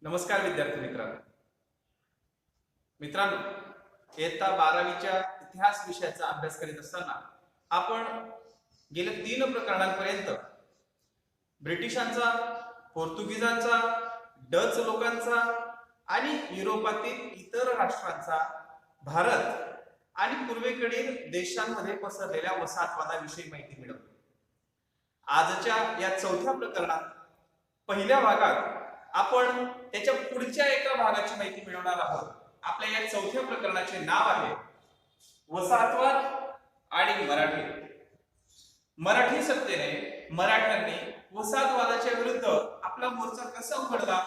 नमस्कार विद्यार्थी मित्रांनो, इयत्ता 12वीच्या इतिहास विषयाचा अभ्यास करीत असताना आपण गेल्या 3 प्रकरणांपर्यंत ब्रिटिशांचा, पोर्तुगीजांचा, डच लोकांचा आणि युरोपातील इतर राष्ट्रांचा भारत आणि पूर्वेकडील देशांमध्ये पसरलेल्या वसाहतवादाविषयी माहिती मिळवली. आजच्या या चौथ्या प्रकरणात पहिल्या भागात आपण त्याच्या पुढच्या एका भागाची माहिती मिळवणार आहोत. आपल्या या चौथ्या प्रकरणाचे नाव आहे वसाहतवाद आणि मराठी. मराठी सत्तेने मराठ्यांनी वसाहतवादाच्या विरुद्ध आपला मोर्चा कसा उघडला,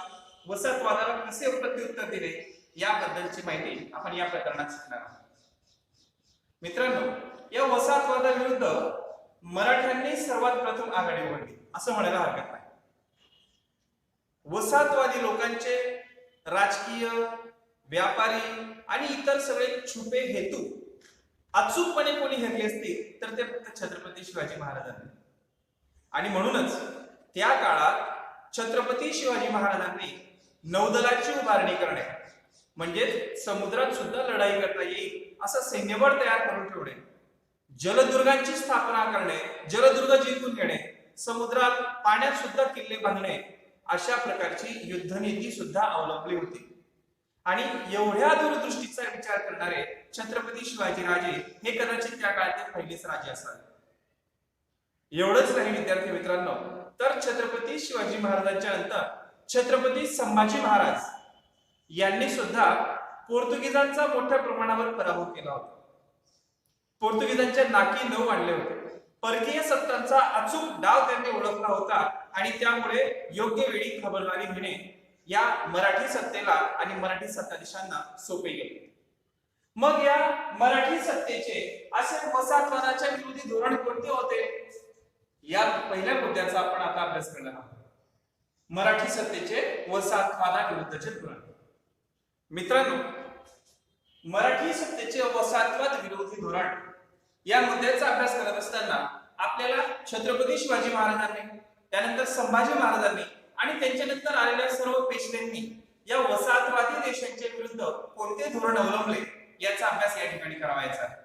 वसाहतवादाला कसे प्रत्युत्तर दिले याबद्दलची माहिती आपण या प्रकरणात शिकणार आहोत. मित्रांनो, या वसाहतवादाविरुद्ध मराठ्यांनी सर्वात प्रथम आघाडी उघडली असं म्हणायला हरकत नाही. वसाहतवादी लोकांचे राजकीय, व्यापारी आणि इतर सगळे छुपे हेतू अचूकपणे कोणी हेरले असतील तर ते फक्त छत्रपती शिवाजी महाराजांनी. आणि म्हणूनच त्या काळात छत्रपती शिवाजी महाराजांनी नौदलाची उभारणी करणे म्हणजे समुद्रात सुद्धा लढाई करता येईल असं सैन्यबळ तयार करून ठेवणे, जलदुर्गांची स्थापना करणे, जलदुर्ग जिंकून घेणे, समुद्रात पाण्यात सुद्धा किल्ले बांधणे अशा प्रकारची युद्धनीती सुद्धा अवलंबली होती. आणि एवढ्या दूरदृष्टीचा विचार करणारे छत्रपती शिवाजी राजे हे कदाचित त्या काळातले पहिलेच राजे असावे. एवढंच नाही विद्यार्थी मित्रांनो, तर छत्रपती शिवाजी महाराजांच्या नंतर छत्रपती संभाजी महाराज यांनी सुद्धा पोर्तुगीजांचा मोठ्या प्रमाणावर पराभव केला होता. पोर्तुगीजांच्या नाकी नऊ आणले होते. परकीय सत्तांचा अचूक डाव त्यांनी ओळखला होता आणि त्यामुळे योग्य वेळी खबरदारी घेणे या मराठी सत्तेला आणि मराठी सत्ताधीशांना सोपे गेले. मग या मराठी सत्तेचे असे वसाहतवादाच्या विरोधी धोरण कोणते होते या पहिल्या मुद्द्याचा आपण आता अभ्यास करणार आहोत. मराठी सत्तेचे वसाहतवादाविरुद्धचे धोरण. मित्रांनो, मराठी सत्तेचे वसाहतवाद विरोधी धोरण या मुद्द्याचा अभ्यास करत असताना आपल्याला छत्रपती शिवाजी महाराजांनी, त्यानंतर संभाजी महाराजांनी आणि त्यांच्यानंतर आलेल्या सर्व पेशव्यांनी या वसाहतवादी देशांच्या विरुद्ध कोणते धोरण अवलंबले याचा अभ्यास या ठिकाणी करावायचा आहे.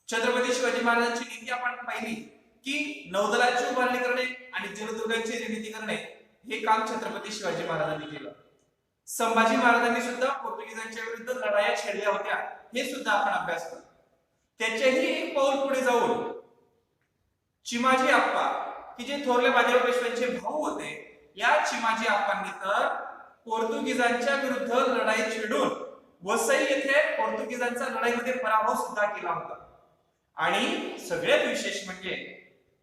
छत्रपती शिवाजी महाराजांची नीती आपण पाहिली की नौदलाची उभारणी करणे आणि जलदुर्गांची निर्मिती करणे हे काम छत्रपती शिवाजी महाराजांनी केलं. संभाजी महाराजांनी सुद्धा पोर्तुगीजांच्या विरुद्ध लढाया छेडल्या होत्या हे सुद्धा आपण अभ्यास करू. त्याच्याही एक पाऊल पुढे जाऊन चिमाजी आप्पा की जे थोरल्या बाजीराव पेशव्यांचे भाऊ होते, या चिमाजी आप्पांनी तर पोर्तुगीजांच्या विरुद्ध लढाई छेडून वसई येथे पोर्तुगीजांचा लढाईमध्ये पराभव सुद्धा केला होता. आणि सगळ्यात विशेष म्हणजे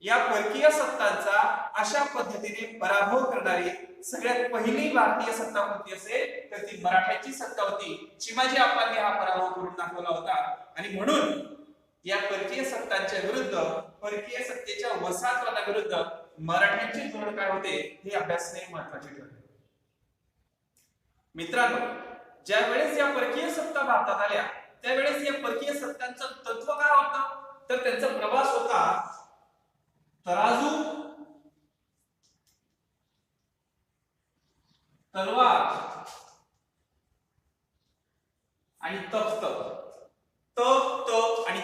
या परकीय सत्तांचा अशा पद्धतीने पराभव करणारी सगळ्यात पहिली भारतीय सत्ता कोणती असेल तर ती मराठ्याची सत्ता होती. चिमाजी आप्पांनी हा पराभव करून दाखवला होता. आणि म्हणून या परकीय सत्तांच्या विरुद्ध, परकीय सत्तेच्या वसाहतवादाविरुद्ध मराठ्यांचे धोरण काय होते हे अभ्यासणे महत्त्वाचे ठरले. मित्रांनो, ज्या वेळेस या परकीय सत्ता भारतात आल्या त्यावेळेस या परकीय सत्तांचं तत्व काय होतं तर त्यांचा प्रवास होता तराजू, तलवार आणि तख्त. आणि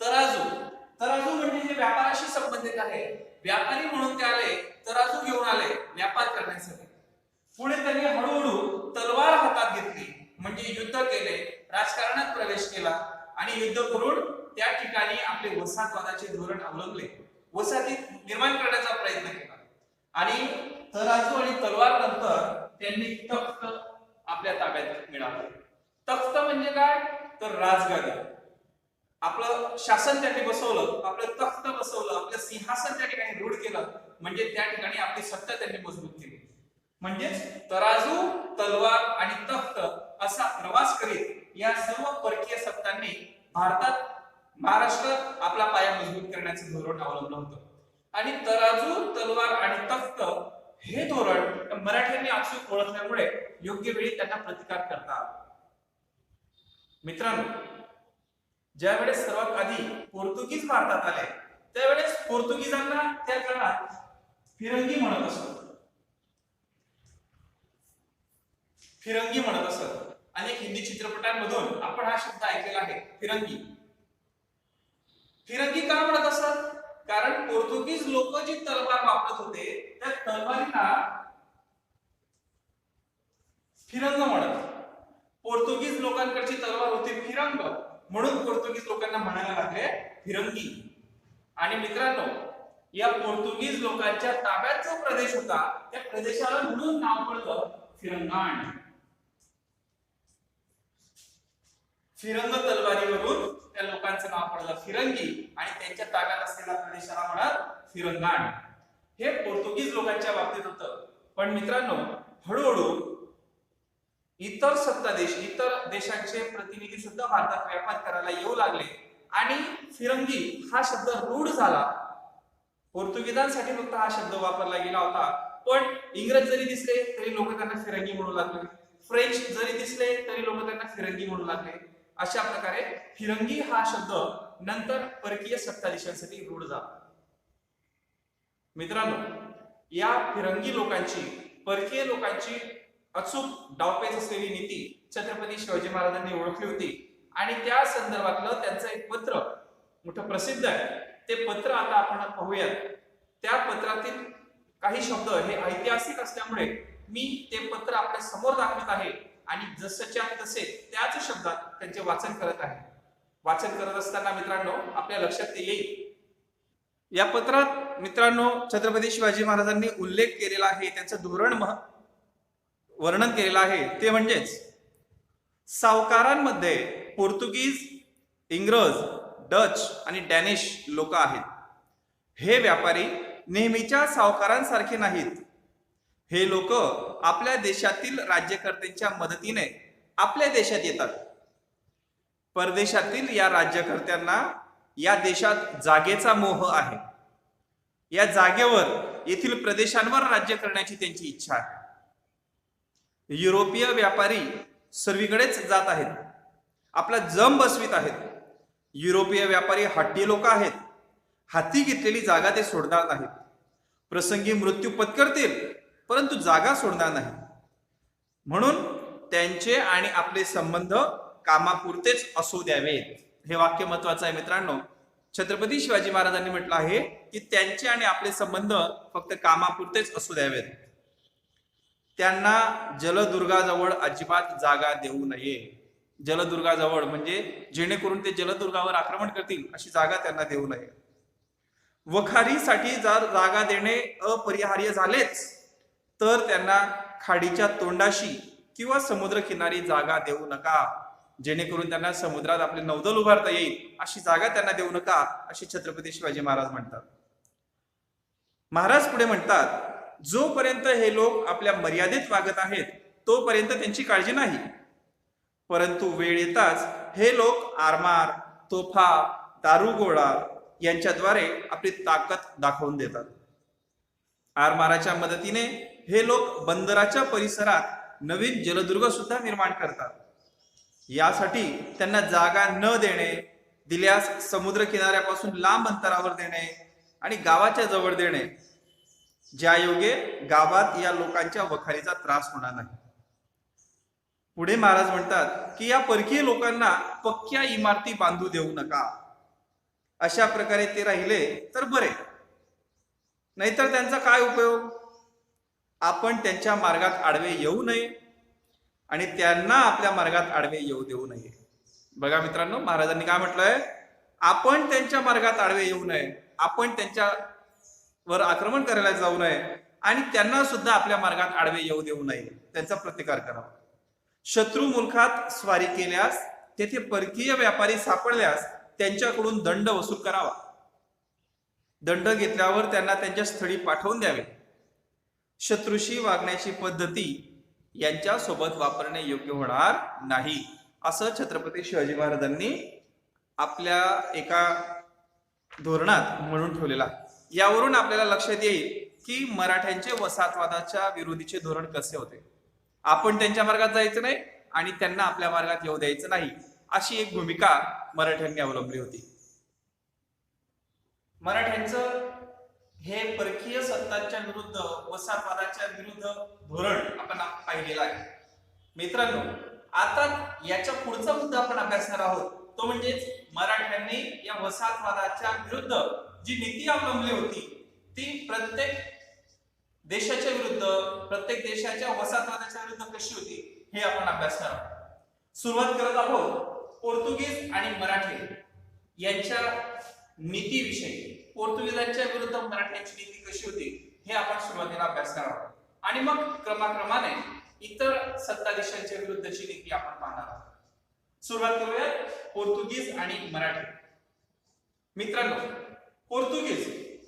तराजू. तराजू म्हणजे जे व्यापाराशी संबंधित आहे, व्यापारी म्हणून ते आले, तराजू घेऊन आले व्यापार करण्यासाठी. पुढे त्यांनी हळूहळू तलवार हातात घेतली म्हणजे युद्ध केले, राजकारणात प्रवेश केला आणि युद्ध करून त्या ठिकाणी आपले वसाहतवादाचे धोरण अवलंबले, वसाहती निर्माण करण्याचा प्रयत्न केला. आणि तराजू आणि तलवार नंतर त्यांनी तख्त आपल्या ताब्यात मिळवले. तख्त म्हणजे काय तर राजगादी. आपलं शासन त्या ठिकाणी बसवलं, आपलं तख्त बसवलं, आपलं सिंहासन त्या ठिकाणी रूढ केलं म्हणजे त्या ठिकाणी आपली सत्ता त्यांनी मजबूत केली. म्हणजेच तराजू, तलवार आणि तख्त असा प्रवास करीत या सर्व परकीय सत्तांनी भारतात, महाराष्ट्रात आपला पाया मजबूत करण्याचे धोरण अवलंबलं होतं. आणि तराजू, तलवार आणि तख्त हे धोरण मराठ्यांनी अचूक ओळखल्यामुळे योग्य वेळी त्यांना प्रतिकार करता आला. मित्रांनो, ज्यावेळेस सर्वात आधी पोर्तुगीज भारतात आले त्यावेळेस पोर्तुगीजांना त्या काळात फिरंगी म्हणत असत. फिरंगी म्हणत असत. अनेक हिंदी चित्रपटांमधून आपण हा शब्द ऐकलेला आहे, फिरंगी. फिरंगी का म्हणत असत? कारण पोर्तुगीज लोक जी तलवार वापरत होते त्या तलवारीला फिरंग म्हणत. पोर्तुगीज लोकांकडची तलवार होती फिरंग, म्हणून पोर्तुगीज लोकांना म्हणायला लागले फिरंगी. आणि मित्रांनो, या पोर्तुगीज लोकांच्या ताब्यात जो प्रदेश होता त्या प्रदेशाला म्हणून नाव पडलं फिरंगाण. फिरंग तलवारीवरून त्या लोकांचं नाव पडलं फिरंगी आणि त्यांच्या ताब्यात असलेल्या प्रदेशाला म्हणत फिरंगाण. हे पोर्तुगीज लोकांच्या बाबतीत होतं. पण मित्रांनो, हळूहळू इतर सत्तादेश, इतर देशांचे प्रतिनिधी सुद्धा भारतात व्यापार करायला येऊ लागले आणि फिरंगी हा शब्द रूढ झाला. पोर्तुगीजांसाठी फक्त हा शब्द वापरला गेला होता, पण इंग्रज जरी दिसले तरी लोक त्यांना फिरंगी म्हणू लागले, फ्रेंच जरी दिसले तरी लोक त्यांना फिरंगी म्हणू लागले. अशा प्रकारे फिरंगी हा शब्द नंतर परकीय सत्ताधीशांसाठी रूढ झाला. मित्रांनो, या फिरंगी लोकांची, परकीय लोकांची अचूक डावपेच असलेली नीती छत्रपती शिवाजी महाराजांनी ओळखली होती आणि त्या संदर्भातलं त्यांचं एक पत्र मोठं प्रसिद्ध आहे. ते पत्र आता आपण पाहूयात. त्या पत्रातील काही शब्द हे ऐतिहासिक असल्यामुळे मी ते पत्र आपल्या समोर दाखवत आहे आणि जसच्या तसे त्याच शब्दात त्यांचे वाचन करत आहे. वाचन करत असताना मित्रांनो आपल्या लक्षात ते येईल. या पत्रात मित्रांनो छत्रपती शिवाजी महाराजांनी उल्लेख केलेला आहे, त्यांचं धोरण वर्णन केलेलं आहे, ते म्हणजेच सावकारांमध्ये पोर्तुगीज, इंग्रज, डच आणि डॅनिश लोक आहेत. हे व्यापारी नेहमीच्या सावकारांसारखे नाहीत. हे लोक आपल्या देशातील राज्यकर्त्यांच्या मदतीने आपल्या देशात येतात. परदेशातील या राज्यकर्त्यांना या देशात जागेचा मोह आहे. या जागेवर येथील प्रदेशांवर राज्य करण्याची त्यांची इच्छा आहे. युरोपीय व्यापारी सर्वीकडेच जात आहेत, आपला जम बसवीत आहेत. युरोपीय व्यापारी हट्टी लोक आहेत. हाती घेतलेली जागा ते सोडणार नाहीत. प्रसंगी मृत्यू पत्करतील परंतु जागा सोडणार नाही. म्हणून त्यांचे आणि आपले संबंध कामापुरतेच असू द्यावेत. हे वाक्य महत्वाचं आहे मित्रांनो. छत्रपती शिवाजी महाराजांनी म्हटलं आहे की त्यांचे आणि आपले संबंध फक्त कामापुरतेच असू द्यावेत. त्यांना जलदुर्गाजवळ अजिबात जागा देऊ नये. जलदुर्गाजवळ म्हणजे जेणेकरून ते जलदुर्गावर आक्रमण करतील अशी जागा त्यांना देऊ नये. वखारीसाठी जर जागा देणे अपरिहार्य झालेच तर त्यांना खाडीच्या तोंडाशी किंवा समुद्र किनारी जागा देऊ नका. जेणेकरून त्यांना समुद्रात आपले नौदल उभारता येईल अशी जागा त्यांना देऊ नका, अशी छत्रपती शिवाजी महाराज म्हणतात. महाराज पुढे म्हणतात, जोपर्यंत हे लोक आपल्या मर्यादेत वागत आहेत तोपर्यंत त्यांची काळजी नाही. परंतु वेळ येताच हे लोक आरमार, तोफा, दारुगोळा यांच्याद्वारे आपली ताकद दाखवून देतात. आरमाराच्या मदतीने हे लोक बंदराच्या परिसरात नवीन जलदुर्ग सुद्धा निर्माण करतात. यासाठी त्यांना जागा न देणे, दिल्यास समुद्र किनाऱ्यापासून लांब अंतरावर देणे आणि गावाच्या जवळ देणे, ज्या योगे गावात या लोकांच्या वखारीचा त्रास होणार नाही. पुढे महाराज म्हणतात की या परकीय लोकांना पक्क्या इमारती बांधू देऊ नका. अशा प्रकारे ते राहिले तर बरे, नाहीतर त्यांचा काय उपयोग. आपण त्यांच्या मार्गात आडवे येऊ नये आणि त्यांना आपल्या मार्गात आडवे येऊ देऊ नये. बघा मित्रांनो, महाराजांनी काय म्हटलंय, आपण त्यांच्या मार्गात आडवे येऊ नये, आपण त्यांच्यावर आक्रमण करायला जाऊ नये आणि त्यांना सुद्धा आपल्या मार्गात आडवे येऊ देऊ नये, त्यांचा प्रतिकार करावा. शत्रू मुलखात स्वारी केल्यास, तेथे परकीय व्यापारी सापडल्यास त्यांच्याकडून दंड वसूल करावा. दंड घेतल्यावर त्यांना त्यांच्या स्थळी पाठवून द्यावे. शत्रूशी वागण्याची पद्धती यांच्या सोबत वापरणे योग्य होणार नाही, असं छत्रपती शिवाजी महाराजांनी आपल्या एका धोरणात म्हणून ठेवलेला. यावरून आपल्याला लक्षात येईल की मराठ्यांचे वसाहतवादाच्या विरोधीचे धोरण कसे होते. आपण त्यांच्या मार्गात जायचं नाही आणि त्यांना आपल्या मार्गात येऊ द्यायचं नाही, अशी एक भूमिका मराठ्यांनी अवलंबली होती. मराठ्यांचं हे परकीय सत्तांच्या विरुद्ध, वसाहतवादाच्या विरुद्ध धोरण आपण पाहिलेलं आहे. मित्रांनो, आता याच्या पुढचा मुद्दा आपण अभ्यासणार आहोत तो म्हणजेच मराठ्यांनी या वसाहतवादाच्या विरुद्ध जी नीती अवलंबली होती ती प्रत्येक देशाच्या विरुद्ध, प्रत्येक देशाच्या वसाहतवादाच्या विरुद्ध कशी होती हे आपण अभ्यासणार आहोत। सुरुवात करत आहोत पोर्तुगीज आणि मराठी यांच्या नीतीविषयी। पोर्तुगीजांच्या विरुद्ध मराठ्यांची नीती कशी होती हे आपण सुरुवातीला अभ्यासणार आहोत आणि मग क्रमाक्रमाने इतर सत्ताधीशांच्या विरुद्धची नीती आपण पाहणार आहोत। सुरुवात करूया पोर्तुगीज आणि मराठी। मित्रांनो, पोर्तुगीज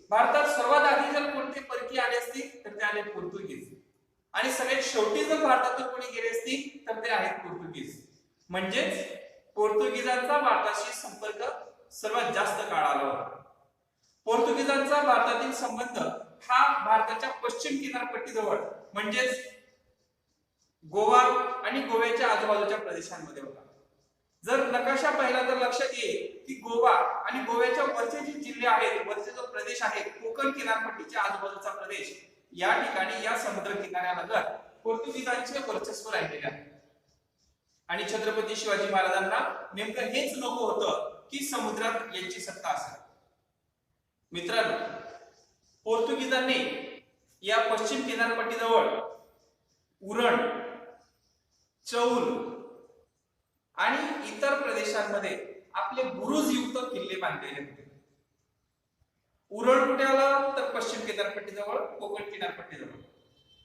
भारतात सर्वात आधी जर कोणते परकीय आले असतील तर ते आले पोर्तुगीज, आणि सगळ्यात शेवटी जर भारतातून कोणी गेले असतील तर ते आहेत पोर्तुगीज। म्हणजेच पोर्तुगीजांचा भारताशी संपर्क सर्वात जास्त काळ आला होता। पोर्तुगीजांचा भारतातील संबंध हा भारताच्या पश्चिम किनारपट्टीजवळ म्हणजेच गोवा आणि गोव्याच्या आजूबाजूच्या प्रदेशांमध्ये होता। जर नकाशा पाहिला तर लक्षात येईल की गोवा आणि गोव्याच्या वरचे जे जिल्हे आहेत, वरचे जो प्रदेश आहे, कोकण किनारपट्टीच्या आजूबाजूचा प्रदेश, या ठिकाणी या समुद्र किनाऱ्यालगत पोर्तुगीजांचे वर्चस्व राहिलेले आहे। आणि छत्रपती शिवाजी महाराजांना नेमकं हेच नको होतं की समुद्रात यांची सत्ता असेल। मित्रांनो, पोर्तुगीजांनी या पश्चिम किनारपट्टीजवळ उरण, चौल आणि इतर प्रदेशांमध्ये आपले बुरुजयुक्त किल्ले बांधलेले होते। उरण कुठे आलं तर पश्चिम किनारपट्टीजवळ, कोकण किनारपट्टीजवळ।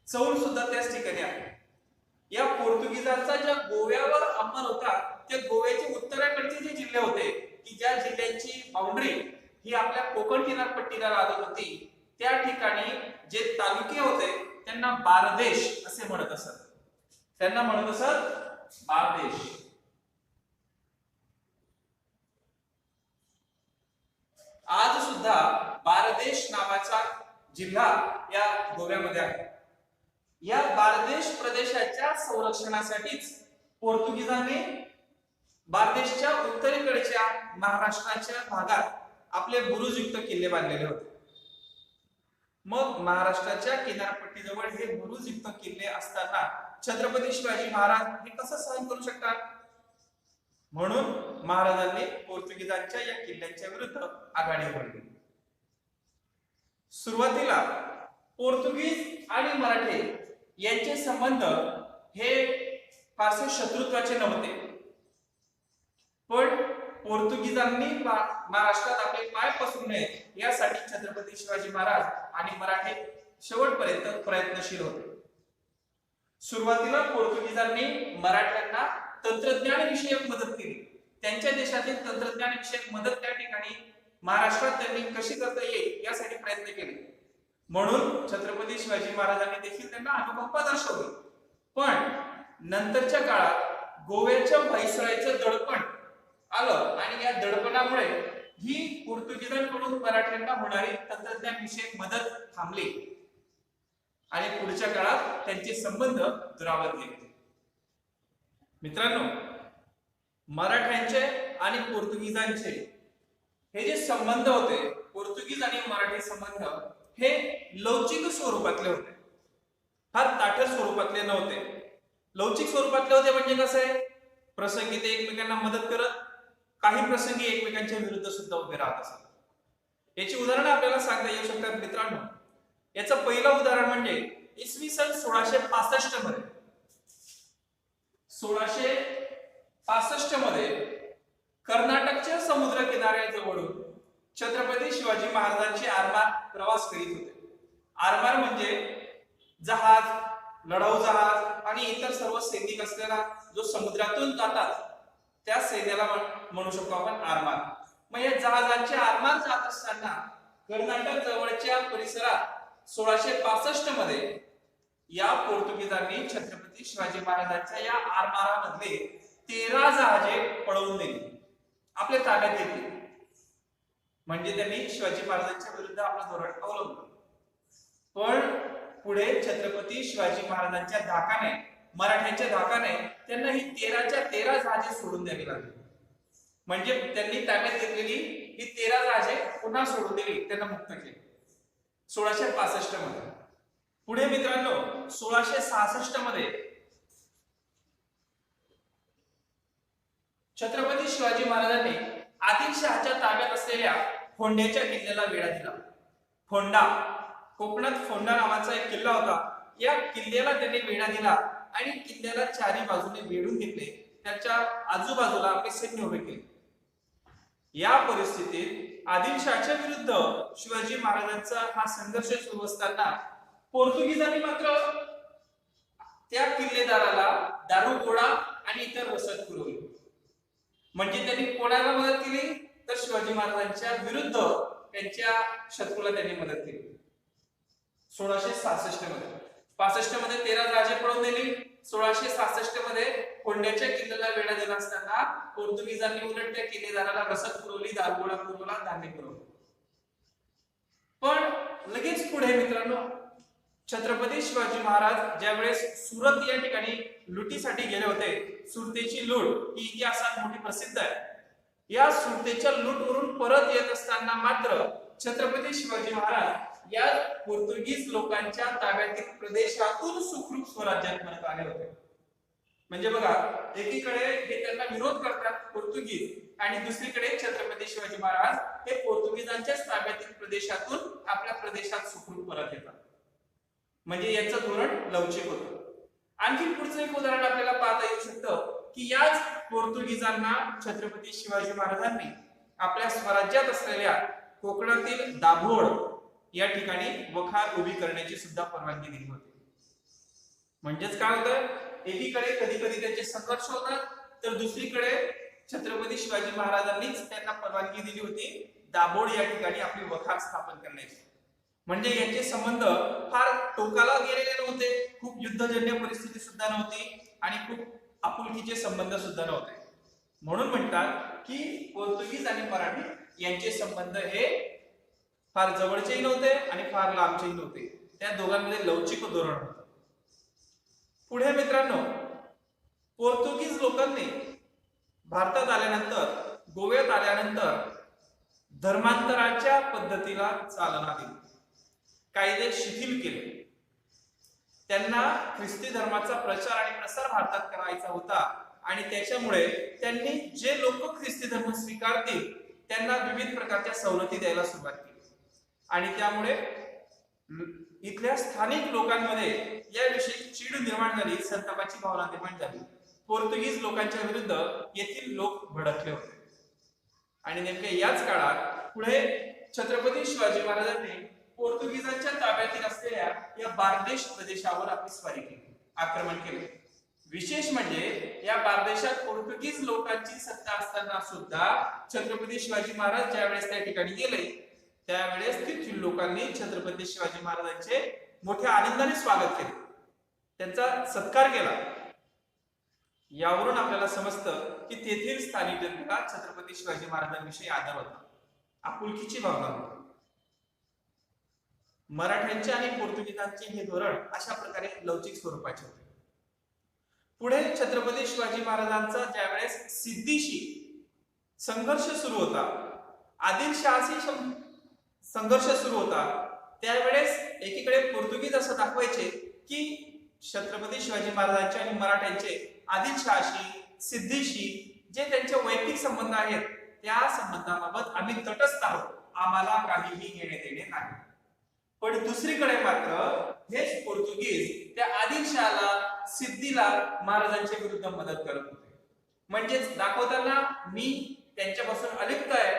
चौल सुद्धा त्याच ठिकाणी आहे। या पोर्तुगीजांचा ज्या गोव्यावर अंमल होता त्या गोव्याचे उत्तरेकडचे जे जिल्हे होते की ज्या जिल्ह्यांची बाउंड्री ही आपल्या कोकण किनारपट्टीला लागत होती, त्या ठिकाणी जे तालुके होते त्यांना बारदेश असे म्हणत असत। त्यांना म्हणत असत बारदेश। आज सुद्धा बारदेश नावाचा जिल्हा या गोव्यामध्ये आहे। या बारदेश प्रदेशाच्या संरक्षणासाठीच पोर्तुगीजांनी बारदेशच्या उत्तरेकडच्या महाराष्ट्राच्या भागात आपले बुरुजयुक्त किल्ले बांधलेले होते। मग महाराष्ट्राच्या किनारपट्टीजवळ हे बुरुजयुक्त किल्ले असताना छत्रपती शिवाजी महाराज हे कसं सहन करू शकतात? म्हणून महाराजांनी पोर्तुगीजांच्या या किल्ल्यांच्या विरुद्ध आघाडी उघडली। सुरुवातीला पोर्तुगीज आणि मराठे यांचे संबंध हे फारसे शत्रुत्वाचे नव्हते, पण पोर्तुगीजांनी महाराष्ट्रात आपले पाय पसरू नये यासाठी छत्रपती शिवाजी महाराज आणि मराठे शेवटपर्यंत प्रयत्नशील होते। सुरुवातीला पोर्तुगीजांनी मराठ्यांना तंत्रज्ञान विषयक मदत केली। त्यांच्या देशातील तंत्रज्ञान विषयक मदत त्या ठिकाणी महाराष्ट्रात त्यांनी कशी करता येईल यासाठी प्रयत्न केले। म्हणून छत्रपती शिवाजी महाराजांनी देखील त्यांना अनुकंपा दर्शवली। पण नंतरच्या काळात गोव्याच्या व्हाईसरॉयचं दडपण आलं आणि या दडपणामुळे ही पोर्तुगीजांकडून मराठ्यांना होणारी तंत्रज्ञान विषयक मदत थांबली आणि पुढच्या काळात त्यांचे संबंध दुरावत गेले। मित्रांनो, मराठ्यांचे आणि पोर्तुगीजांचे हे जे संबंध होते, पोर्तुगीज आणि मराठी संबंध हे लवचिक स्वरूपातले होते, फार ताठर स्वरूपातले नव्हते। लवचिक स्वरूपातले होते म्हणजे कसे? प्रसंगी ते एकमेकांना मदत करत, काही प्रसंगी एकमेकांच्या विरुद्ध सुद्धा उभे राहत असत। याची उदाहरणं आपल्याला सांगता येऊ शकतात। मित्रांनो, याचं पहिलं उदाहरण म्हणजे इसवी सन 1665 मध्ये 1665 मध्ये कर्नाटकच्या समुद्र किनाऱ्याजवळून छत्रपती शिवाजी महाराजांचे आरमार प्रवास करीत होते। आरमार म्हणजे जहाज, लढाऊ जहाज आणि इतर सर्व सैनिक असलेला जो समुद्रातून जातात त्या सैन्याला म्हणू शकतो आपण आरमार। मग या जहाजांचे आरमार जात असताना कर्नाटक जवळच्या परिसरात 1665 मध्ये या पोर्तुगीजांनी छत्रपती शिवाजी महाराजांच्या या आरमारामधले 13 जहाजे पळवून दिली, आपल्या ताब्यात घेतली। म्हणजे त्यांनी शिवाजी महाराजांच्या विरुद्ध आपलं धोरण अवलंबलं। पण पुढे छत्रपती शिवाजी महाराजांच्या धाकाने, मराठ्यांच्या धाकाने त्यांना ही 13च्या 13 जहाजे सोडून द्यावी लागली। म्हणजे त्यांनी ताब्यात घेतलेली ही 13 जहाजे पुन्हा सोडून दिली, त्यांना मुक्त केले 1665 मध्ये। पुढे मित्रांनो 1666 मध्ये छत्रपती शिवाजी महाराजांनी आदिलशहाच्या ताब्यात असलेल्या फोंड्याच्या किल्ल्याला वेढा दिला. फोंडा, कोकणात फोंडा नावाचा एक किल्ला होता. या किल्ल्याला त्यांनी वेढा दिला आणि किल्ल्याला चारी बाजूने वेढून घेतले. त्याच्या आजूबाजूला आपले सैन्य उभे केले. या परिस्थितीत आदिलशहाच्या विरुद्ध शिवाजी महाराजांचा हा संघर्ष सुरू असताना पोर्तुगीजांनी मात्र त्या किल्लेदाराला दारू गोळा आणि इतर रसद पुरवली. म्हणजे त्यांनी कोणाला मदत केली तर शिवाजी महाराजांच्या विरुद्ध त्यांच्या शत्रूला त्यांनी मदत केली. 1666 मध्ये 65 मध्ये 13 राजे पळून नेली. 1666 मध्ये कोंड्याच्या किल्ल्याला वेढा दिला असताना पोर्तुगीजांनी उलट त्या किल्लेदाराला रसद पुरवली, दारुगोळा पुरवला, धान्य पुरवलं. पण लगेच पुढे मित्रांनो छत्रपती शिवाजी महाराज ज्यावेळेस सुरत या ठिकाणी लुटीसाठी गेले होते, सुरतेची लूट ही इतिहासात मोठी प्रसिद्ध आहे. या सुरतेच्या लूटवरून परत येत असताना मात्र छत्रपती शिवाजी महाराज या पोर्तुगीज लोकांच्या ताब्यातील प्रदेशातून सुखरूप स्वराज्यात परत आले होते. म्हणजे बघा, एकीकडे हे त्यांना विरोध करतात पोर्तुगीज आणि दुसरीकडे छत्रपती शिवाजी महाराज हे पोर्तुगीजांच्या ताब्यातील प्रदेशातून आपल्या प्रदेशात सुखरूप परत येतात. म्हणजे यांचं धोरण लवचिक होतं. आणखी पुढचं एक उदाहरण आपल्याला पाहता येऊ शकतं की याच पोर्तुगीजांना छत्रपती शिवाजी महाराजांनी आपल्या स्वराज्यात असलेल्या कोकणातील दाभोळ या ठिकाणी वखार उभी करण्याची सुद्धा परवानगी दिली होती. म्हणजेच काय होतं, एकीकडे कधी कधी त्यांचे संघर्ष होतात तर दुसरीकडे छत्रपती शिवाजी महाराजांनीच त्यांना परवानगी दिली होती दाभोळ या ठिकाणी आपली वखार स्थापन करण्याची. म्हणजे यांचे संबंध फार टोकाला गेलेले नव्हते, खूप युद्धजन्य परिस्थिती सुद्धा नव्हती आणि खूप आपुलकीचे संबंध सुद्धा नव्हते. म्हणून म्हणतात की पोर्तुगीज आणि मराठी यांचे संबंध हे फार जवळचेही नव्हते आणि फार लांबचेही नव्हते. त्या दोघांमध्ये लवचिक धोरण होतं. पुढे मित्रांनो, पोर्तुगीज लोकांनी भारतात आल्यानंतर, गोव्यात आल्यानंतर धर्मांतराच्या पद्धतीला चालना दिली, कायदे शिथिल केले. त्यांना ख्रिस्ती धर्माचा प्रचार आणि प्रसार भारतात करायचा होता आणि त्याच्यामुळे त्यांनी जे लोक ख्रिस्ती धर्म स्वीकारतील त्यांना विविध प्रकारच्या सवलती द्यायला सुरुवात केली. आणि त्यामुळे इथल्या स्थानिक लोकांमध्ये याविषयी चीड निर्माण झाली, संतापाची भावना निर्माण झाली. पोर्तुगीज लोकांच्या विरुद्ध येथील लोक भडकले होते. आणि नेमक्या याच काळात पुढे छत्रपती शिवाजी महाराजांनी पोर्तुगीजांच्या ताब्यातील असलेल्या या बार्देश प्रदेशावर आपली स्वारी केली, आक्रमण केले. विशेष म्हणजे या बार्देशात पोर्तुगीज लोकांची सत्ता असताना सुद्धा छत्रपती शिवाजी महाराज ज्यावेळेस त्या ठिकाणी गेले त्यावेळेस तेथील लोकांनी छत्रपती शिवाजी महाराजांचे मोठ्या आनंदाने स्वागत केले, त्यांचा सत्कार केला. यावरून आपल्याला समजतं की तेथील स्थानिक जनतेला छत्रपती शिवाजी महाराजांविषयी आदर होता, आपुलकीची भावना होती. मराठ्यांचे आणि पोर्तुगीजांचे हे धोरण अशा प्रकारे लवचिक स्वरूपाचे होते. पुढे छत्रपती शिवाजी महाराजांचा ज्यावेळेस सिद्धीशी संघर्ष सुरू होता, आदिलशहाशी संघर्ष सुरू होता, त्यावेळेस एकीकडे पोर्तुगीज असं दाखवायचे की छत्रपती शिवाजी महाराजांचे आणि मराठ्यांचे आदिलशहाशी, सिद्धीशी जे त्यांचे वैयक्तिक संबंध आहेत त्या संबंधाबाबत आम्ही तटस्थ आहोत, आम्हाला काहीही घेणे देणे नाही. पण दुसरीकडे मात्र हेच पोर्तुगीज त्या आदिलशहाला, सिद्धीला महाराजांच्या विरुद्ध मदत करत होते. म्हणजेच दाखवताना मी त्यांच्यापासून अलिप्त आहे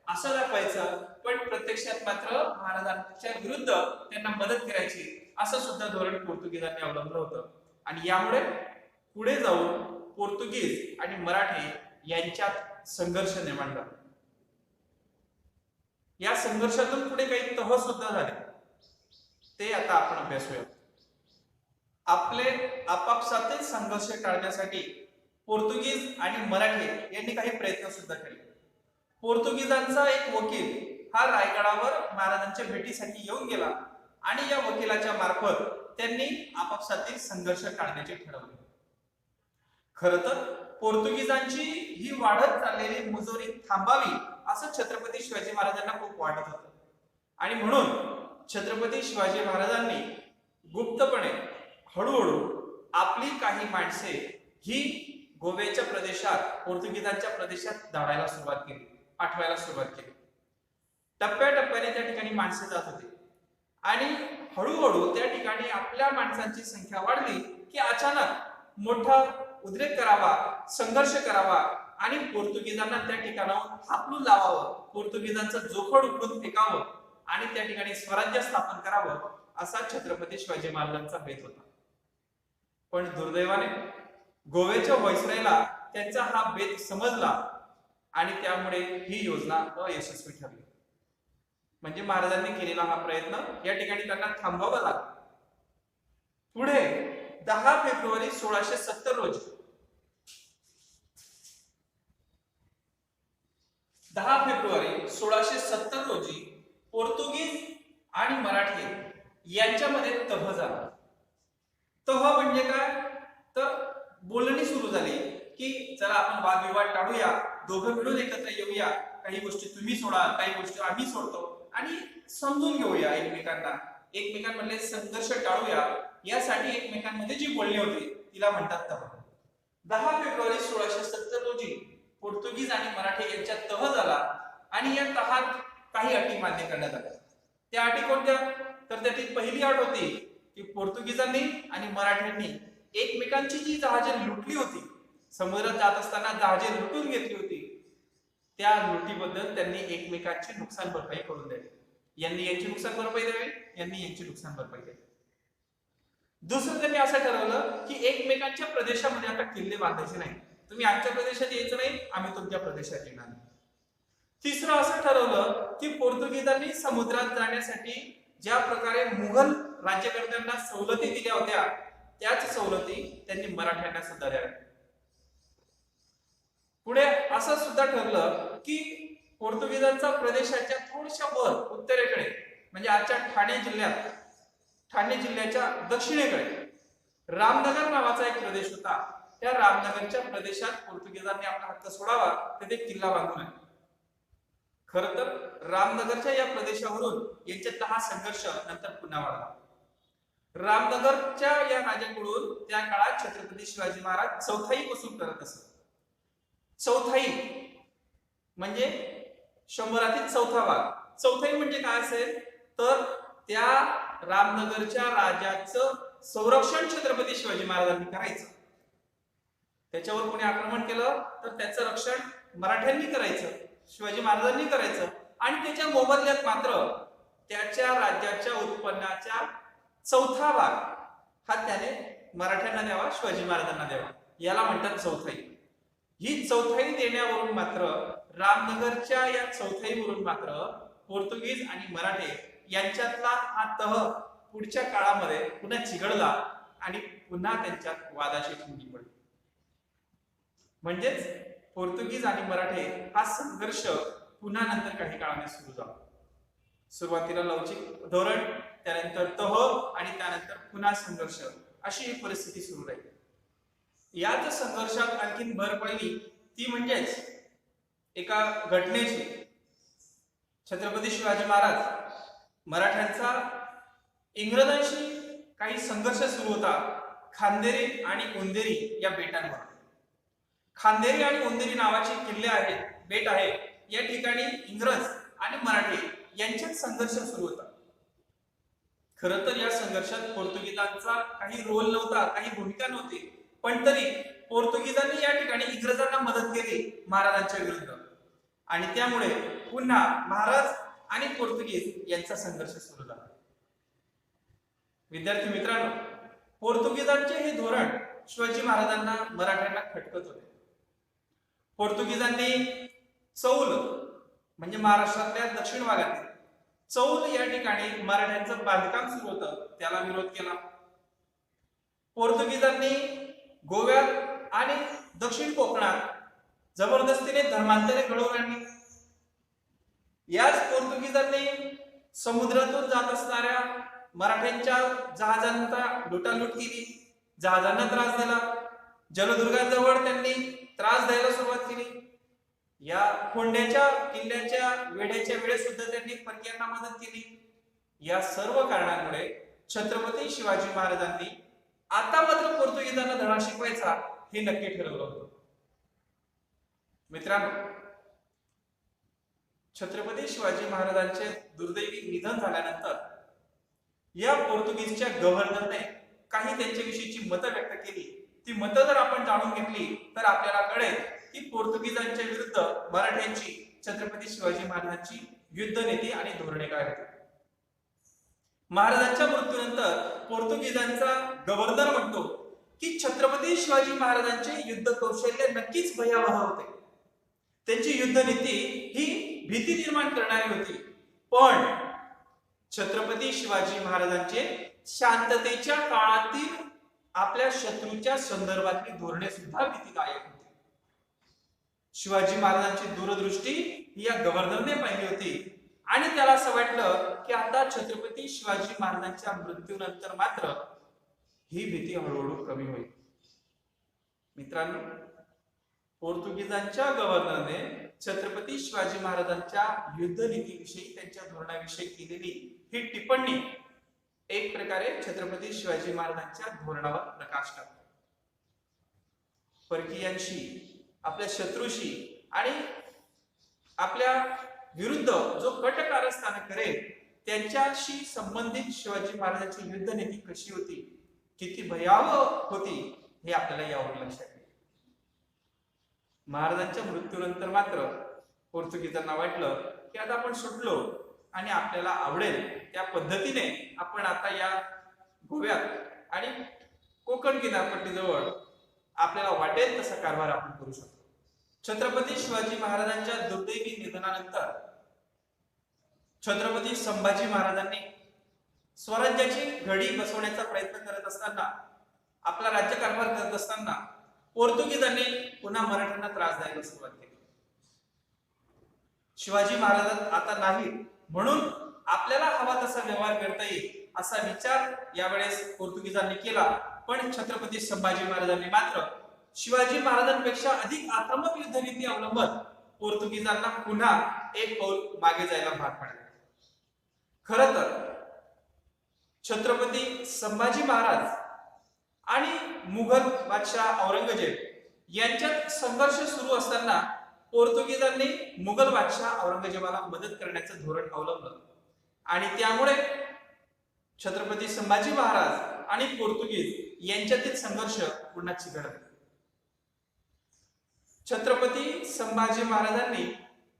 असं दाखवायचं, पण प्रत्यक्षात मात्र महाराजांच्या विरुद्ध त्यांना मदत करायची असं सुद्धा धोरण पोर्तुगीजांनी अवलंबलं होतं. आणि यामुळे पुढे जाऊन पोर्तुगीज आणि मराठी यांच्यात संघर्ष निर्माण झाला. या संघर्षातून पुढे काही तह सुद्धा झाले, ते आता आपण अभ्यासूया. आपले आपापसातील संघर्ष टाळण्यासाठी पोर्तुगीज आणि मराठी यांनी काही प्रयत्न सुद्धा केले. पोर्तुगीजांचा एक वकील हा रायगडावर महाराजांच्या भेटीसाठी येऊन गेला आणि या वकिलाच्या मार्फत त्यांनी आपापसातील संघर्ष टाळण्याचे ठरवले. खर तर पोर्तुगीजांची ही वाढत चाललेली मुजोरी थांबावी असं छत्रपती शिवाजी महाराजांना खूप वाटत होतं. आणि म्हणून छत्रपती शिवाजी महाराजांनी गुप्तपणे हळूहळू आपली काही माणसे ही गोव्याच्या प्रदेशात, पोर्तुगीजांच्या प्रदेशात धाडायला सुरुवात केली, पाठवायला सुरुवात केली. टप्प्याटप्प्याने त्या ठिकाणी माणसे जात होती आणि हळूहळू त्या ठिकाणी आपल्या माणसांची संख्या वाढली की अचानक मोठा उद्रेक करावा, संघर्ष करावा आणि पोर्तुगीजांना त्या ठिकाणाहून हाकलून लावावं, पोर्तुगीजांचं जोखड उकळून फेकावं आणि त्या ठिकाणी स्वराज्य स्थापन करावं, असा छत्रपती शिवाजी महाराजांचा बेत होता. पण दुर्दैवाने गोव्याच्या व्हाईसरॉयला त्यांचा हा बेत समजला आणि त्यामुळे ही योजना अयशस्वी ठरली. म्हणजे महाराजांनी केलेला हा प्रयत्न या ठिकाणी त्यांना थांबवावा लागला. पुढे 10 फेब्रुवारी 1670 रोजी 10 फेब्रुवारी 1670 रोजी पोर्तुगीज आणि मराठी यांच्यामध्ये तह झाला. तह म्हणजे काय, तर बोलणी सुरू झाली की चला आपण वादविवाद टाळूया, दोघं मिळून एकत्र येऊया, काही गोष्टी तुम्ही सोडा, काही गोष्टी आम्ही सोडतो आणि समजून घेऊया एकमेकांना, एकमेकांमधले संघर्ष टाळूया, यासाठी एकमेकांमध्ये जी बोलणी होती तिला म्हणतात तह. 10 फेब्रुवारी 1670 रोजी पोर्तुगीज आणि मराठी यांच्यात तह झाला आणि या तहात काही अटी मान्य करण्यात आल्या. त्या अटी कोणत्या, तर त्यातील पहिली अट होती की पोर्तुगीजांनी आणि मराठ्यांनी एकमेकांची जी जहाजे लुटली होती, समुद्रात जात असताना जहाजे लुटून घेतली होती, त्या लुटीबद्दल त्यांनी एकमेकांची नुकसान भरपाई करून द्यावी. यांनी यांची नुकसान भरपाई द्यावी, यांनी यांची नुकसान भरपाई द्यावी. दुसरं त्यांनी असं ठरवलं की एकमेकांच्या प्रदेशामध्ये आता किल्ले बांधायचे नाही, तुम्ही आमच्या प्रदेशात यायचं नाही, आम्ही तुमच्या प्रदेशात येणार नाही. तिसरं असं ठरवलं की पोर्तुगीजांनी समुद्रात जाण्यासाठी ज्या प्रकारे मुघल राज्यकर्त्यांना सवलती दिल्या होत्या, त्याच सवलती त्यांनी मराठ्यांना सुद्धा द्याव्या. पुढे असं सुद्धा ठरलं की पोर्तुगीजांचा प्रदेशाच्या थोड्याशा वर उत्तरेकडे, म्हणजे आजच्या ठाणे जिल्ह्याच्या दक्षिणेकडे रामनगर नावाचा एक प्रदेश होता. त्या रामनगरच्या प्रदेशात पोर्तुगीजांनी आपला हक्क सोडावा, तिथे किल्ला बांधू नये. खर तर रामनगरच्या या प्रदेशावरून यांच्यात हा संघर्ष नंतर पुन्हा वाढला. रामनगरच्या या राजाकडून त्या काळात छत्रपती शिवाजी महाराज चौथाई वसूल करत असत. चौथाई म्हणजे 100 चौथा भाग. चौथाई म्हणजे काय असेल, तर त्या रामनगरच्या राजाचं संरक्षण छत्रपती शिवाजी महाराजांनी करायचं. त्याच्यावर कोणी आक्रमण केलं तर त्याचं रक्षण मराठ्यांनी करायचं, शिवाजी महाराजांनी करायचं आणि त्याच्या मोबदल्यात मात्र त्याच्या राज्याच्या उत्पन्नाच्या चौथा भाग हा त्याने मराठ्यांना द्यावा, शिवाजी महाराजांना द्यावा. याला म्हणतात चौथाई. ही चौथाई देण्यावरून मात्र, रामनगरच्या या चौथाईवरून मात्र पोर्तुगीज आणि मराठे यांच्यातला हा तह पुढच्या काळामध्ये पुन्हा चिघळला आणि पुन्हा त्यांच्यात वादाची ठिणगी पडली. म्हणजेच पोर्तुगीज आणि मराठे हा संघर्ष पुन्हा नंतर काही काळाने सुरू झाला. सुरुवातीला लवचिक धोरण, त्यानंतर तह आणि त्यानंतर पुन्हा संघर्ष, अशी ही परिस्थिती सुरू राहिली. याच संघर्षात आणखीन भर पडली ती म्हणजेच एका घटनेची. छत्रपती शिवाजी महाराज मराठ्यांचा इंग्रजांशी काही संघर्ष सुरू होता खांदेरी आणि उंदेरी या बेटांवर. खांदेरी आणि उंदेरी नावाचे किल्ले आहेत, बेट आहे. या ठिकाणी इंग्रज आणि मराठी यांच्यात संघर्ष सुरू होता. खरं तर या संघर्षात पोर्तुगीजांचा काही रोल नव्हता, काही भूमिका नव्हती, पण तरी पोर्तुगीजांनी या ठिकाणी इंग्रजांना मदत केली महाराजांच्या विरुद्ध आणि त्यामुळे पुन्हा महाराज आणि पोर्तुगीज यांचा संघर्ष सुरू झाला. विद्यार्थी मित्रांनो, पोर्तुगीजांचे हे धोरण शिवाजी महाराजांना मराठ्यांना खटकत होते. पोर्तुगीजांनी चौल म्हणजे महाराष्ट्रातल्या दक्षिण भागातील चौल या ठिकाणी मराठ्यांचं बांधकाम सुरू होतं, त्याला विरोध केला. पोर्तुगीजांनी गोव्यात आणि दक्षिण कोकणात जबरदस्तीने धर्मांतरे घडवून आणली. याच पोर्तुगीजांनी समुद्रातून जात असणाऱ्या मराठ्यांच्या जहाजांचा लुटालूट केली, जहाजांना त्रास दिला. जलदुर्गाजवळ त्यांनी त्रास द्यायला सुरुवात केली. या कोंड्याच्या किल्ल्याच्या वेढ्याच्या वेळेस सुद्धा त्यांनी परकीयांना मदत केली. या सर्व कारणांमुळे छत्रपती शिवाजी महाराजांनी आता मात्र पोर्तुगीजांना धडा शिकवायचा हे नक्की ठरवलं होतं. मित्रांनो, छत्रपती शिवाजी महाराजांचे दुर्दैवी निधन झाल्यानंतर या पोर्तुगीजच्या गव्हर्नरने काही त्यांच्याविषयीची मतं व्यक्त केली. ती मतं जर आपण जाणून घेतली तर आपल्याला कळेल की पोर्तुगीजांच्या विरुद्ध मराठ्यांची छत्रपती शिवाजी महाराजांची युद्ध नीती आणि धोरणे काय होती. महाराजांच्या मृत्यूनंतर पोर्तुगीजांचा गव्हर्नर म्हणतो की छत्रपती शिवाजी महाराजांचे युद्ध कौशल्य नक्कीच भयावह होते. त्यांची युद्ध नीती ही भीती निर्माण करणारी होती, पण छत्रपती शिवाजी महाराजांचे शांततेच्या काळातील आपल्या शत्रूच्या संदर्भातली धोरणे सुद्धा भीतीदायक होती. शिवाजी महाराजांची दूरदृष्टी ही या गव्हर्नरने पाहिली होती आणि त्याला असं वाटलं की आता छत्रपती शिवाजी महाराजांच्या मृत्यूनंतर मात्र ही भीती हळूहळू कमी होईल. मित्रांनो, पोर्तुगीजांच्या गव्हर्नरने छत्रपती शिवाजी महाराजांच्या युद्ध नीतीविषयी त्यांच्या धोरणाविषयी केलेली ही टिप्पणी एक प्रकारे छत्रपती शिवाजी महाराजांच्या धोरणावर प्रकाश टाकतो. परकीयांशी, आपल्या शत्रूशी आणि आपल्या विरुद्ध जो कट कारस्थान करेल त्यांच्याशी संबंधित शिवाजी महाराजांची युद्ध नीती कशी होती, किती भयावह होती, हे आपल्याला यावर लक्षात येईल. महाराजांच्या मृत्यूनंतर मात्र पोर्तुगीजांना वाटलं की आता आपण सुटलो आणि आपल्याला आवडेल त्या पद्धतीने आपण आता या गोव्यात आणि कोकण किनारपट्टीजवळ आपल्याला वाटेल तसा कारभार आपण करू शकतो. छत्रपती शिवाजी महाराजांच्या दुर्दैवी निधनानंतर छत्रपती संभाजी महाराजांनी स्वराज्याची घडी बसवण्याचा प्रयत्न करत असताना, आपला राज्यकारभार करत असताना पोर्तुगीजांनी पुन्हा मराठ्यांना त्रास द्यायला सुरुवात केली. शिवाजी महाराज आता नाही म्हणून आपल्याला हवा तसा व्यवहार करता येईल असा विचार यावेळेस पोर्तुगीजांनी केला. पण छत्रपती संभाजी महाराजांनी मात्र शिवाजी महाराजांपेक्षा अधिक आक्रमक युद्धनीती अवलंबत पोर्तुगीजांना पुन्हा एक पाऊल मागे जायला भाग पाडले. खर तर छत्रपती संभाजी महाराज आणि मुघल बादशाह औरंगजेब यांच्यात संघर्ष सुरू असताना पोर्तुगीजांनी मुघल बादशाह औरंगजेबाला मदत करण्याचं धोरण अवलंबलं आणि त्यामुळे छत्रपती संभाजी महाराज आणि पोर्तुगीज यांच्यातील संघर्ष पुन्हा चिघळला. छत्रपती संभाजी महाराजांनी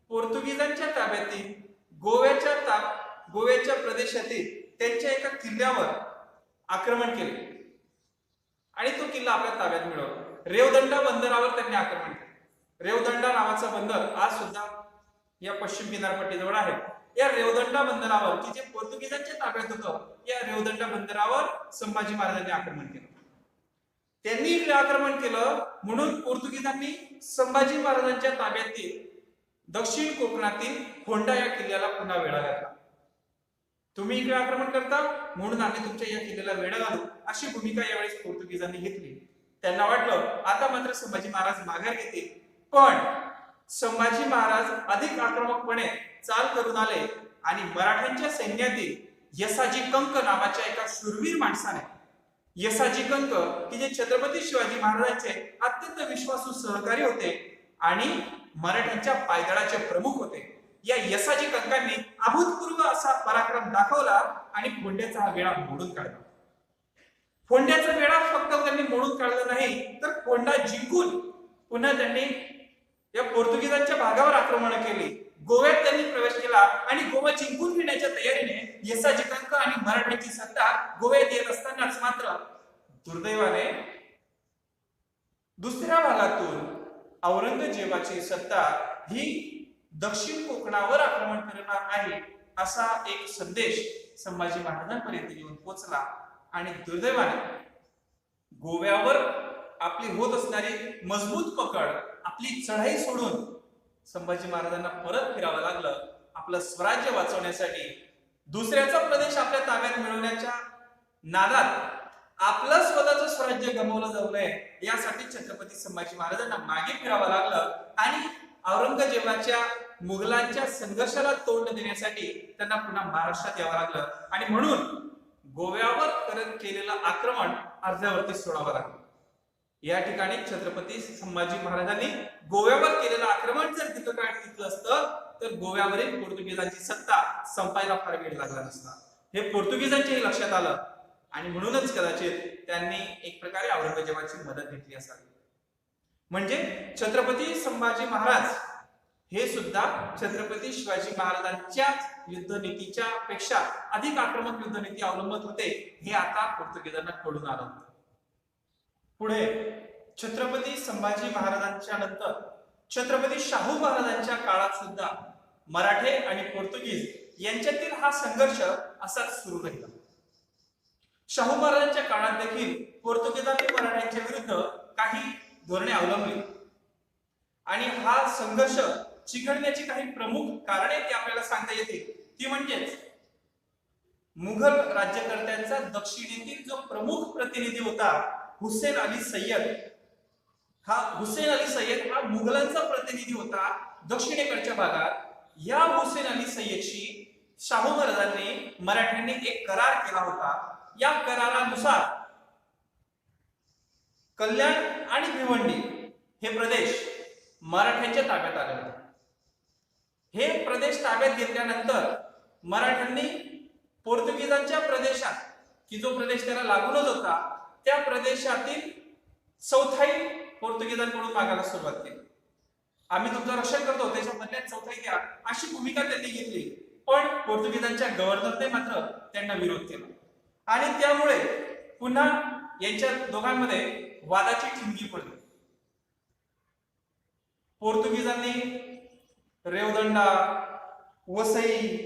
पोर्तुगीजांच्या ताब्यातील गोव्याच्या प्रदेशातील त्यांच्या एका किल्ल्यावर आक्रमण केले आणि तो किल्ला आपल्या ताब्यात मिळवला. रेवदंडा बंदरावर त्यांनी आक्रमण केले. रेवदंडा नावाचा बंदर आज सुद्धा या पश्चिम किनारपट्टीजवळ आहे. या रेवदंडा बंदरावर की जे पोर्तुगीजांच्या ताब्यात होतं, या रेवदंडा बंदरावर संभाजी महाराजांनी आक्रमण केलं. त्यांनी इकडे आक्रमण केलं म्हणून पोर्तुगीजांनी संभाजी महाराजांच्या ताब्यातील दक्षिण कोकणातील फोंडा या किल्ल्याला पुन्हा वेढा घातला. तुम्ही इकडे आक्रमण करता म्हणून आम्ही तुमच्या या किल्ल्याला वेढा घालू, अशी भूमिका यावेळेस पोर्तुगीजांनी घेतली. त्यांना वाटलं आता मात्र संभाजी महाराज माघार घेतील, पण संभाजी महाराज अधिक आक्रमकपणे चाल करून आले आणि मराठ्यांच्या सैन्यातील यसाजी कंक नावाच्या एका शूरवीर माणसाने, यसाजी कंक की जे छत्रपती शिवाजी महाराजांचे अत्यंत विश्वासू सहकारी होते आणि मराठ्यांच्या पायदळाचे प्रमुख होते, या यसाजी कंकांनी अभूतपूर्व असा पराक्रम दाखवला आणि फोंड्याचा हा वेढा मोडून काढला. फोंड्याचा वेढा फक्त त्यांनी मोडून काढला नाही तर फोंडा जिंकून पुन्हा त्यांनी या पोर्तुगीजांच्या भागावर आक्रमण केली. गोव्यात त्यांनी प्रवेश केला आणि गोवा जिंकून घेण्याच्या तयारीने यसाजी कंक आणि मराठ्यांची सत्ता गोव्यात येत असतानाच मात्र दुर्दैवाने दुसऱ्या भागातून औरंगजेबाची सत्ता ही दक्षिण कोकणावर आक्रमण करणार आहे असा एक संदेश संभाजी महाराजांपर्यंत येऊन पोहोचला आणि दुर्दैवाने गोव्यावर आपली होत असणारी मजबूत पकड, आपली चढाई सोडून संभाजी महाराजांना परत फिरावं लागलं. आपलं स्वराज्य वाचवण्यासाठी, दुसऱ्याचा प्रदेश आपल्या ताब्यात मिळवण्याच्या नादात आपलं स्वतःचं स्वराज्य गमावलं जाऊ नये यासाठी छत्रपती संभाजी महाराजांना मागे फिरावं लागलं आणि औरंगजेबाच्या मुघलांच्या संघर्षाला तोंड देण्यासाठी त्यांना पुन्हा महाराष्ट्रात यावं लागलं आणि म्हणून गोव्यावर केलेलं आक्रमण अर्ध्यावरती सोडावा लागला. या ठिकाणी छत्रपती संभाजी महाराजांनी गोव्यावर केलेलं आक्रमण जर दीर्घकाळ टिकलं असतं तर गोव्यावरील पोर्तुगीजांची सत्ता संपायला फार वेळ लागला नसता. हे पोर्तुगीजांच्याही लक्षात आलं आणि म्हणूनच कदाचित त्यांनी एक प्रकारे औरंगजेबाची मदत घेतली असावी. म्हणजे छत्रपती संभाजी महाराज हे सुद्धा छत्रपती शिवाजी महाराजांच्या युद्धनीतीच्या पेक्षा अधिक आक्रमक युद्धनीती अवलंबत होते हे आता पोर्तुगीजांना कळून आलं होतं. पुढे छत्रपती संभाजी महाराजांच्या नंतर छत्रपती शाहू महाराजांच्या काळात सुद्धा मराठे आणि पोर्तुगीज यांच्यातील हा संघर्ष असाच सुरू राहिला. शाहू महाराजांच्या काळात देखील पोर्तुगीजांनी मराठ्यांच्या विरुद्ध काही धोरणे अवलंबली आणि हा संघर्ष चिघळण्याची काही प्रमुख कारणे ती आपल्याला सांगता येतील. ती म्हणजेच मुघल राज्यकर्त्यांचा दक्षिणेतील जो प्रमुख प्रतिनिधी होता हुसेन अली सय्यद, हा मुघलांचा प्रतिनिधी होता दक्षिणेकडच्या भागात. या हुसेन अली सय्यदशी शाहू महाराजांनी मराठ्यांनी एक करार केला होता. या करारानुसार कल्याण आणि भिवंडी हे प्रदेश मराठ्यांच्या ताब्यात आले होते. हे प्रदेश ताब्यात घेतल्यानंतर मराठ्यांनी पोर्तुगीजांच्या प्रदेशात, की जो प्रदेश त्याला लागूनच होता, त्या प्रदेशातील चौथाई पोर्तुगीजांकडून मागायला सुरुवात केली. आम्ही तुमचं रक्षण करतो, त्याच्या बदल्यात चौथाई द्या, अशी भूमिका त्यांनी घेतली. पण पोर्तुगीजांच्या गव्हर्नरने मात्र त्यांना विरोध केला आणि त्यामुळे पुन्हा यांच्या दोघांमध्ये वादाची ठिणगी पडली. पोर्तुगीजांनी रेवदंडा, वसई,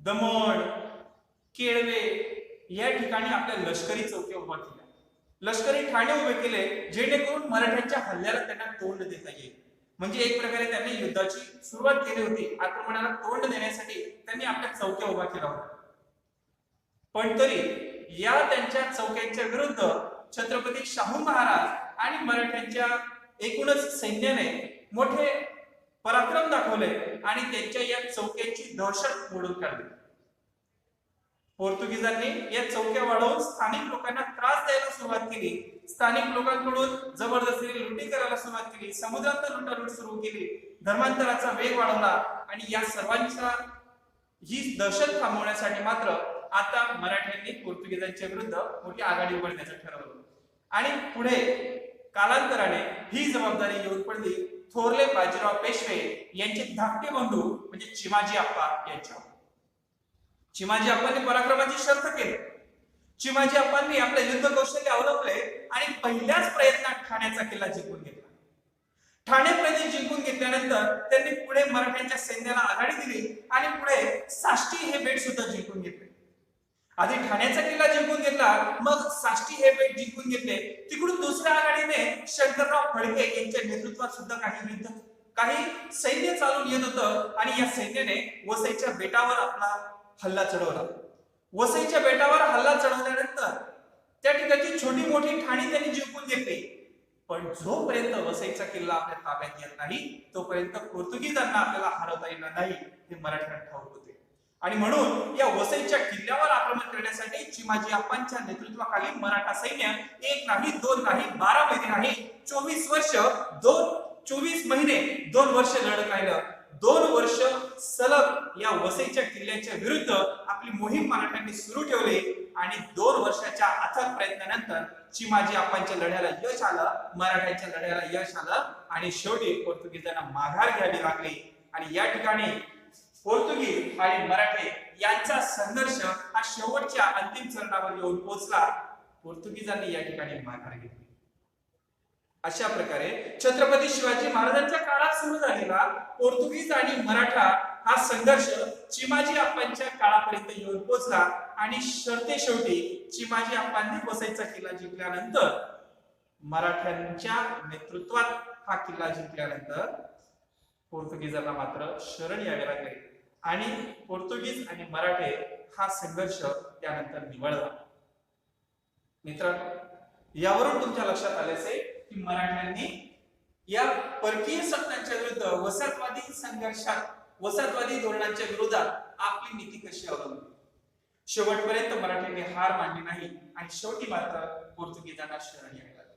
दमण, केळवे या ठिकाणी आपल्या लष्करी चौक्या उभा केल्या, लष्करी ठाणे उभे केले, जेणेकरून मराठ्यांच्या हल्ल्याला त्यांना तोंड देता येईल. म्हणजे एक प्रकारे त्यांनी युद्धाची सुरुवात केली होती. आक्रमणाला तोंड देण्यासाठी त्यांनी आपल्या चौक्या उभा केला होता. पण तरी या त्यांच्या चौक्यांच्या विरुद्ध छत्रपती शाहू महाराज आणि मराठ्यांच्या एकूणच सैन्याने मोठे पराक्रम दाखवले आणि त्यांच्या या चौक्यांची दहशत मोडून काढली. पोर्तुगीजांनी या चौक्या वाढवून स्थानिक लोकांना त्रास द्यायला सुरुवात केली. स्थानिक लोकांकडून जबरदस्तीने लुटी करायला सुरुवात केली. समुद्रात लुटालूट सुरू केली. धर्मांतराचा वेग वाढवला आणि या सर्वांच्या ही दहशत थांबवण्यासाठी मात्र आता मराठ्यांनी पोर्तुगीजांच्या विरुद्ध मोठी आघाडी उघडण्याचं ठरवलं आणि पुढे कालांतराने ही जबाबदारी येऊन पडली थोरले बाजीराव पेशवे यांचे धाकटे बंधू म्हणजे चिमाजी आप्पा यांच्यावर. चिमाजी आप्पांनी पराक्रमाची शर्थ केली. चिमाजी आप्पांनी आपले युद्ध कौशल्य अवलंबले आणि पहिल्याच प्रयत्नात ठाण्याचा किल्ला जिंकून घेतला. ठाणे प्रदेश जिंकून घेतल्यानंतर त्यांनी पुढे मराठ्यांच्या सैन्याला आघाडी दिली आणि पुढे साष्टी हे बेट सुद्धा जिंकून घेतले. आधी ठाण्याचा किल्ला जिंकून घेतला, मग साष्टी हे बेट जिंकून घेतले. तिकडून दुसऱ्या आघाडीने शंकरराव फडके यांच्या नेतृत्वात सुद्धा काही सैन्य चालून येत होतं आणि या सैन्याने वसईच्या बेटावर आपला हल्ला चढवला. वसईच्या बेटावर हल्ला चढवल्यानंतर त्या ठिकाणी छोटी मोठी ठाणी त्यांनी जिंकून घेतली. पण जोपर्यंत वसईचा किल्ला आपल्या ताब्यात येत नाही तोपर्यंत पोर्तुगीजांना आपल्याला हरवता येणार नाही हे मराठ्यांना ठाऊक होते आणि म्हणून या वसईच्या किल्ल्यावर आक्रमण करण्यासाठी चिमाजी आप्पांच्या नेतृत्वाखाली मराठा सैन्य एक नाही, दोन नाही, 12 महिने नाही, 24 महिने 2 वर्ष लढत राहिलं. 2 वर्ष सलग या वसईच्या किल्ल्याच्या विरुद्ध आपली मोहीम मराठ्यांनी सुरू ठेवली आणि 2 वर्षाच्या अथक प्रयत्नानंतर चिमाजी आप्पांच्या लढ्याला यश आलं, मराठ्यांच्या लढ्याला यश आलं आणि शेवटी पोर्तुगीजांना माघार घ्यावी लागली आणि या ठिकाणी पोर्तुगीज आणि मराठे यांचा संघर्ष हा शेवटच्या अंतिम चरणावर येऊन पोहोचला. पोर्तुगीजांनी या ठिकाणी माघार घेतली. अशा प्रकारे छत्रपती शिवाजी महाराजांच्या काळात सुरू झालेला पोर्तुगीज आणि मराठा हा संघर्ष चिमाजी आप्पांच्या काळापर्यंत येऊन पोहोचला आणि शेवटी चिमाजी आप्पांनी वसईचा किल्ला जिंकल्यानंतर मराठ्यांच्या नेतृत्वात हा किल्ला जिंकल्यानंतर पोर्तुगीजांना मात्र शरण यावे लागले आणि पोर्तुगीज आणि मराठे हा संघर्ष त्यानंतर निवळला. मित्रांनो, यावरून तुमच्या लक्षात आले असेल की मराठ्यांनी या परकीय सत्तांच्या विरुद्ध वसाहतवादी संघर्षात, वसाहतवादी धोरणांच्या विरोधात आपली नीती कशी अवलंबली. शेवटपर्यंत मराठ्यांनी हार मानली नाही आणि शेवटी मात्र पोर्तुगीजांना शरण यायला लागलं.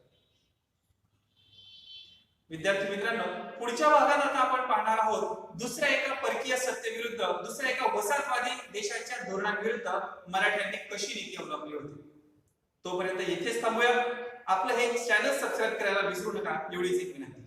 विद्यार्थी मित्रांनो, पुढच्या भागात आता आपण पाहणार आहोत दुसऱ्या एका परकीय सत्तेविरुद्ध, दुसऱ्या एका वसाहतवादी देशाच्या धोरणांविरुद्ध मराठ्यांनी कशी नीती अवलंबली होती. तोपर्यंत येथेच थांबूया. आपलं हे चॅनल सबस्क्राईब करायला विसरू नका, एवढीच एक विनंती.